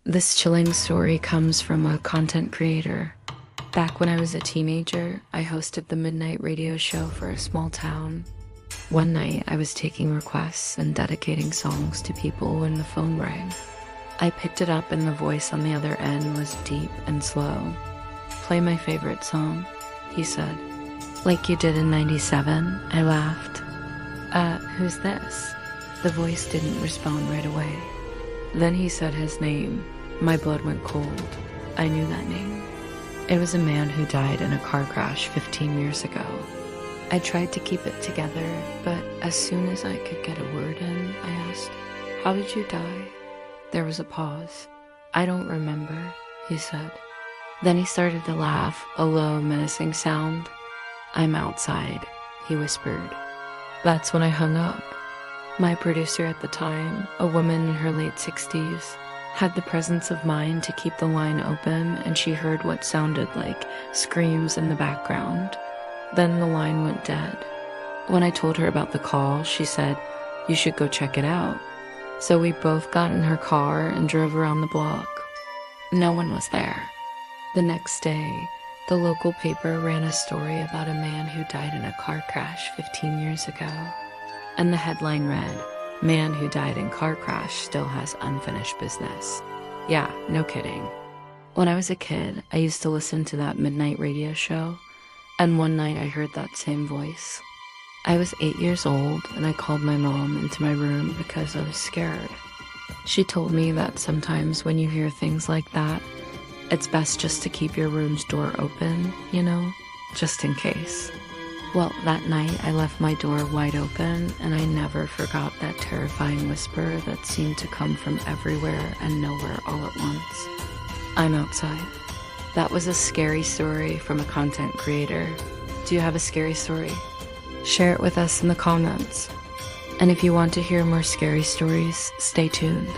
This chilling story comes from a content creator. Back when I was a teenager, I hosted the midnight radio show for a small town. One night, I was taking requests and dedicating songs to people when the phone rang. I picked it up and the voice on the other end was deep and slow. "Play my favorite song," he said. "Like you did in '97, I laughed. Who's this?" The voice didn't respond right away. Then he said his name. My blood went cold. I knew that name. It was a man who died in a car crash 15 years ago. I tried to keep it together, but as soon as I could get a word in, I asked, "How did you die?" There was a pause. "I don't remember," he said. Then he started to laugh, a low, menacing sound. "I'm outside," he whispered. That's when I hung up. My producer at the time, a woman in her late 60s, had the presence of mind to keep the line open, and she heard what sounded like screams in the background. Then the line went dead. When I told her about the call, she said, "You should go check it out." So we both got in her car and drove around the block. No one was there. The next day, the local paper ran a story about a man who died in a car crash 15 years ago. And the headline read, "Man who died in car crash still has unfinished business." Yeah, no kidding. When I was a kid, I used to listen to that midnight radio show, and one night I heard that same voice. I was 8 years old, and I called my mom into my room because I was scared. She told me that sometimes when you hear things like that, it's best just to keep your room's door open, just in case. Well, that night I left my door wide open, and I never forgot that terrifying whisper that seemed to come from everywhere and nowhere all at once. I'm outside. That was a scary story from a content creator. Do you have a scary story? Share it with us in the comments. And if you want to hear more scary stories, stay tuned.